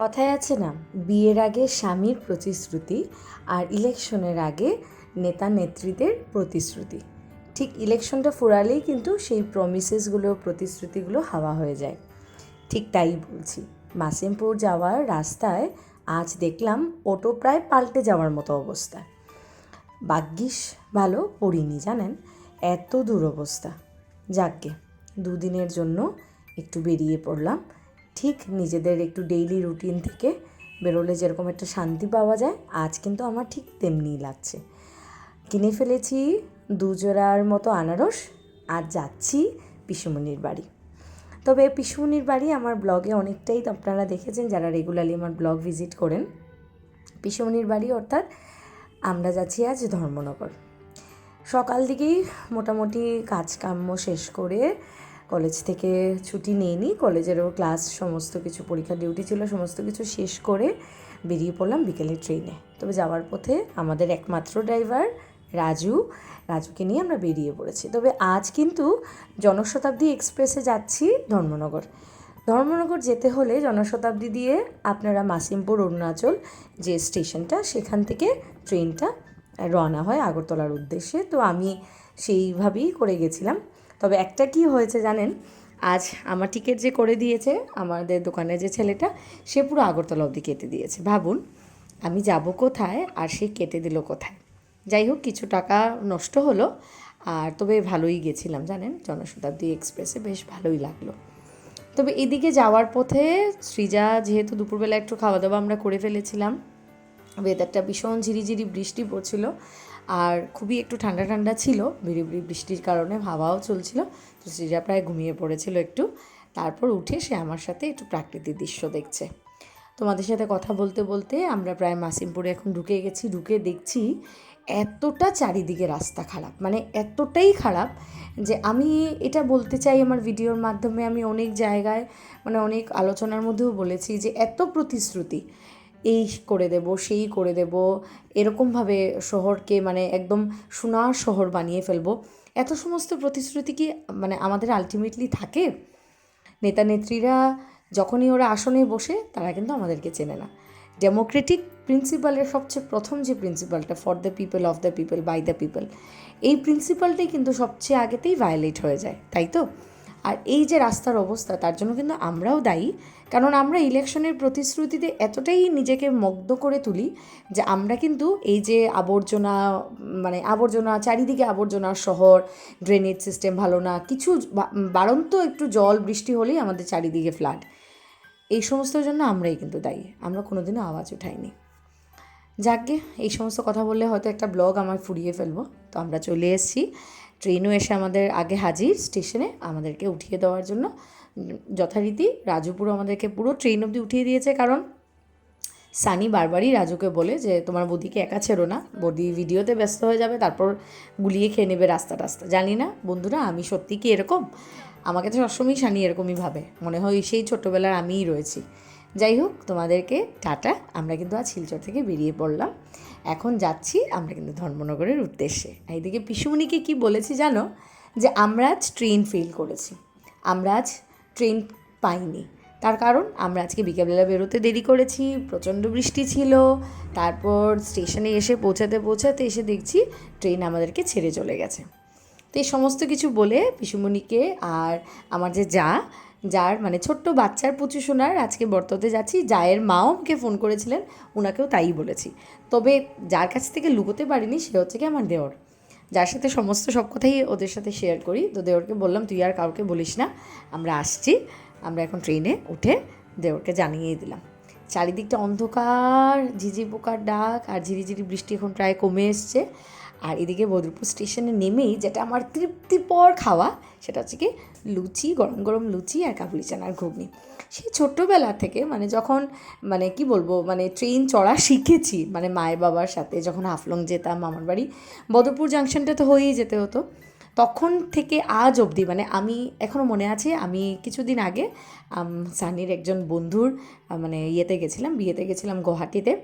কথায় আছে না, বিয়ের আগে স্বামীর প্রতিশ্রুতি আর ইলেকশনের আগে নেতা নেত্রীদের প্রতিশ্রুতি। ঠিক ইলেকশনটা ফুরালেই কিন্তু সেই প্রমিসেসগুলো প্রতিশ্রুতিগুলো হাওয়া হয়ে যায়। ঠিক তাই বলছি, মাসিমপুর যাওয়ার রাস্তায় আজ দেখলাম অটো প্রায় পাল্টে যাওয়ার মতো অবস্থা। ভাগ্যিস ভালো পড়িনি জানেন, এত দুরবস্থা। যাকগে, দুদিনের জন্য একটু বেরিয়ে পড়লাম। ঠিক নিজেদের একটু ডেইলি রুটিন থেকে বেরোলে যেরকম একটা শান্তি পাওয়া যায়, আজ কিন্তু আমার ঠিক তেমনিই লাগছে। কিনে ফেলেছি 2 জোড়ার মতো আনারস। আজ যাচ্ছি পিসুমনির বাড়ি। তবে পিসুমনির বাড়ি আমার ব্লগে অনেকটাই আপনারা দেখেছেন যারা রেগুলারলি আমার ব্লগ ভিজিট করেন। পিসুমনির বাড়ি অর্থাৎ আমরা যাচ্ছি আজ ধর্মনগর। সকাল দিকেই মোটামুটি কাজকর্ম শেষ করে কলেজ থেকে ছুটি নিইনি, কলেজেরও ক্লাস সমস্ত কিছু পরীক্ষা ডিউটি ছিল, সমস্ত কিছু শেষ করে বেরিয়ে পড়লাম বিকেলের ট্রেনে। তবে যাওয়ার পথে আমাদের একমাত্র ড্রাইভার রাজুকে নিয়ে আমরা বেরিয়ে পড়েছি। তবে আজ কিন্তু জনশতাব্দী এক্সপ্রেসে যাচ্ছি ধর্মনগর যেতে হলে জনশতাব্দী দিয়ে আপনারা মাসিমপুর অরুণাচল যে স্টেশনটা, সেখান থেকে ট্রেনটা রওনা হয় আগরতলার উদ্দেশ্যে। তো আমি সেইভাবেই করে গেছিলাম। তবে একটা কি হয়েছে জানেন, আজ আমার টিকিট যে করে দিয়েছে আমাদের দোকানে যে ছেলেটা, সে পুরো আগরতলা অবধি কেটে দিয়েছে। ভাবুন আমি যাব কোথায় আর সে কেটে দিল কোথায়। যাই হোক, কিছু টাকা নষ্ট হলো, আর তবে ভালোই গেছিলাম জানেন, জনশতাব্দী এক্সপ্রেসে বেশ ভালোই লাগলো। তবে এদিকে যাওয়ার পথে সৃজা যেহেতু দুপুরবেলা একটু খাওয়া দাওয়া আমরা করে ফেলেছিলাম, ওয়েদারটা ভীষণ ঝিরিঝিরি বৃষ্টি পড়ছিল আর খুবই একটু ঠান্ডা ঠান্ডা ছিল, বিড়ি বৃষ্টির কারণে হাওয়াও চলছিল। তো সৃজা প্রায় ঘুমিয়ে পড়েছিল একটু। তারপর উঠে সে আমার সাথে একটু প্রাকৃতিক দৃশ্য দেখছে। তোমাদের সাথে কথা বলতে বলতে আমরা প্রায় মাসিমপুরে এখন ঢুকে গেছি। ঢুকে দেখছি এতটা চারিদিকে রাস্তা খারাপ, মানে এতটাই খারাপ যে আমি এটা বলতে চাই আমার ভিডিওর মাধ্যমে। আমি অনেক জায়গায় মানে অনেক আলোচনার মধ্যেও বলেছি যে এত প্রতিশ্রুতি, এই করে দেব সেই করে দেব, এরকমভাবে শহরকে মানে একদম সোনার শহর বানিয়ে ফেলবো। এত সমস্ত প্রতিশ্রুতি কি মানে আমাদের আলটিমেটলি থাকে? নেতা নেত্রীরা যখনই ওরা আসনে বসে, তারা কিন্তু আমাদেরকে চেনে না। ডেমোক্রেটিক প্রিন্সিপালের সবচেয়ে প্রথম যে প্রিন্সিপালটা, for the people, of the people, by the people, এই প্রিন্সিপালটাই কিন্তু সবচেয়ে আগেতেই ভায়োলেট হয়ে যায়, তাই তো? আর এই যে রাস্তার অবস্থা, তার জন্য কিন্তু আমরাও দায়ী। কারণ আমরা ইলেকশনের প্রতিশ্রুতিতে এতটাই নিজেকে মগ্ন করে তুলি যে আমরা কিন্তু এই যে আবর্জনা, মানে আবর্জনা চারিদিকে, আবর্জনা শহর, ড্রেনেজ সিস্টেম ভালো না, কিছু বাড়ন্ত একটু জল বৃষ্টি হলেই আমাদের চারিদিকে ফ্লাড, এই সমস্তর জন্য আমরাই কিন্তু দায়ী। আমরা কোনোদিনও আওয়াজ উঠাইনি। যাকগে, এই সমস্ত কথা বললে হয়তো একটা ব্লগ আমার ফুরিয়ে ফেলবো। তো আমরা চলে এসেছি, ট্রেনও এসে আমাদের আগে হাজির স্টেশনে আমাদেরকে উঠিয়ে দেওয়ার জন্য। যথারীতি রাজু পুরো আমাদেরকে পুরো ট্রেন অবধি উঠিয়ে দিয়েছে। কারণ সানি বারবারই রাজুকে বলে যে তোমার বৌদিকে একা ছেড়ো না, বৌদি ভিডিওতে ব্যস্ত হয়ে যাবে, তারপর গুলিয়ে খেয়ে নেবে রাস্তা। জানি না বন্ধুরা, আমি সত্যি কি এরকম? আমাকে তো সবসময়ই সানি এরকমই ভাবে, মনে হয় সেই ছোট্টবেলার আমিই রয়েছি। যাই হোক, তোমাদেরকে টাটা। আমরা কিন্তু আজ শিলচর থেকে বেরিয়ে পড়লাম, এখন যাচ্ছি আমরা কিন্তু ধর্মনগরের উদ্দেশ্যে। এইদিকে পিসুমনিকে কি বলেছি জানো, যে আমরা আজ ট্রেন ফেল করেছি, আমরা আজ ট্রেন পাইনি। তার কারণ আমরা আজকে বিকেলবেলা বেরোতে দেরি করেছি, প্রচণ্ড বৃষ্টি ছিল। তারপর স্টেশনে এসে পৌঁছাতে এসে দেখছি ট্রেন আমাদেরকে ছেড়ে চলে গেছে। তো এই সমস্ত কিছু বলে পিসুমণিকে আর আমার যে যার মানে ছোট্ট বাচ্চার পুচু সোনার আজকে বর্ততে যাচ্ছি, জায়ের মাও আমাকে ফোন করেছিলেন, ওনাকেও তাই বলেছি। তবে যার কাছ থেকে লুকোতে পারিনি সে হচ্ছে কি আমার দেওর, যার সাথে সমস্ত সব কথাই ওদের সাথে শেয়ার করি। তো দেওরকে বললাম তুই আর কাউকে বলিস না, আমরা আসছি। আমরা এখন ট্রেনে উঠে দেওরকে জানিয়ে দিলাম। চারিদিকটা অন্ধকার, ঝিঝি পোকার ডাক আর ঝিরিঝিরি বৃষ্টি এখন প্রায় কমে এসছে। আর এদিকে বদরপুর স্টেশনে নেমেই যেটা আমার তৃপ্তিপর খাওয়া, সেটা হচ্ছে কি লুচি, গরম গরম লুচি আর কাবুলি চানার ঘুগনি। সেই ছোট্টবেলা থেকে মানে যখন মানে কি বলবো, মানে ট্রেন চড়া শিখেছি, মানে মায়ের বাবার সাথে যখন হাফলং যেতাম মামার বাড়ি, বদরপুর জাংশনটা তো হয়েই যেতে হতো, তখন থেকে আজ অবধি মানে আমি এখনও মনে আছে, আমি কিছুদিন আগে সানির একজন বন্ধুর মানে বিয়েতে গেছিলাম গুয়াহাটিতে।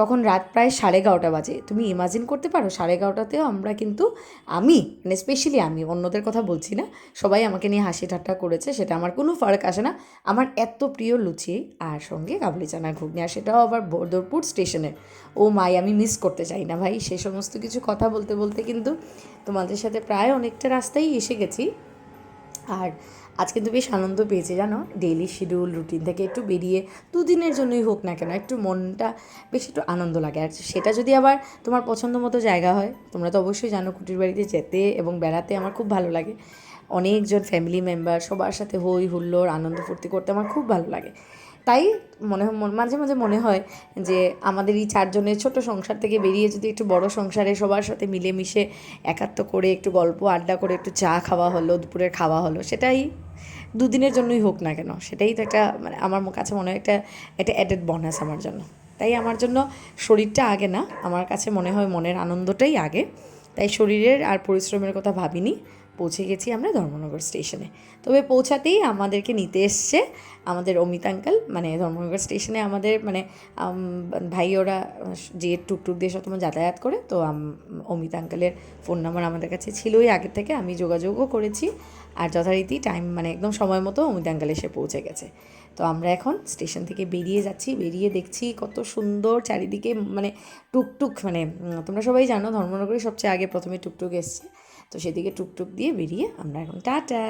তখন রাত প্রায় 11:30 বাজে। তুমি ইমাজিন করতে পারো 11:30তেও আমরা কিন্তু আমি মানে স্পেশালি আমি, অন্যদের কথা বলছি না, সবাই আমাকে নিয়ে হাসি ঠাট্টা করেছে, সেটা আমার কোনো ফারাক আসে না। আমার এত প্রিয় লুচি আর সঙ্গে কাবলি চানা ঘুগনি, আর সেটাও আবার বদরপুর স্টেশনের। ও মাই, আমি মিস করতে চাই না ভাই। সে সমস্ত কিছু কথা বলতে বলতে কিন্তু তোমাদের সাথে প্রায় অনেকটা রাস্তায় এসে গেছি। আর আজ কিন্তু বেশ আনন্দ পেয়েছি জানো, ডেইলি শিডিউল রুটিন থেকে একটু বেরিয়ে 2 দিনের জন্যই হোক না কেন একটু মনটা বেশ একটু আনন্দ লাগে। আর সেটা যদি আবার তোমার পছন্দ মতো জায়গা হয়, তোমরা তো অবশ্যই জানো কুটির বাড়িতে যেতে এবং বেড়াতে আমার খুব ভালো লাগে। অনেকজন ফ্যামিলি মেম্বার সবার সাথে হই হুল্লোড় আনন্দ ফুর্তি করতে আমার খুব ভালো লাগে। তাই মাঝে মাঝে মনে হয় যে আমাদের এই 4 জনের ছোট সংসার থেকে বেরিয়ে যদি একটু বড় সংসারে সবার সাথে মিলেমিশে একাত্ম করে একটু গল্প আড্ডা করে একটু চা খাওয়া হলো, দুপুরের খাওয়া হলো, সেটাই 2 দিনের জন্যই হোক না কেন, সেটাই তো একটা মানে আমার কাছে মনে হয় একটা একটা অ্যাডেড বোনাস আমার জন্য। তাই আমার জন্য শরীরটা আগে না, আমার কাছে মনে হয় মনের আনন্দটাই আগে। তাই শরীরের আর পরিশ্রমের কথা ভাবিনি। পৌঁছে গেছি আমরা ধর্মনগর স্টেশনে। তবে পৌঁছাতেই আমাদেরকে নিতে এসছে আমাদের অমিত আঙ্কেল, মানে ধর্মনগর স্টেশনে আমাদের মানে ভাই ওরা যে টুকটুক দিয়ে সবসময় যাতায়াত করে, তো অমিত আঙ্কেলের ফোন নাম্বার আমাদের কাছে ছিলই আগে থেকে, আমি যোগাযোগও করেছি। আর যথারীতি টাইম মানে একদম সময় মতো অমিত আঙ্কেল এসে পৌঁছে গেছে। তো আমরা এখন স্টেশন থেকে বেরিয়ে যাচ্ছি, বেরিয়ে দেখছি কত সুন্দর চারিদিকে মানে টুকটুক, মানে তোমরা সবাই জানো ধর্মনগরে সবচেয়ে আগে প্রথমে টুকটুক এসছে, তো সেদিকে টুকটুক দিয়ে বেরিয়ে আমরা এখন টাটা।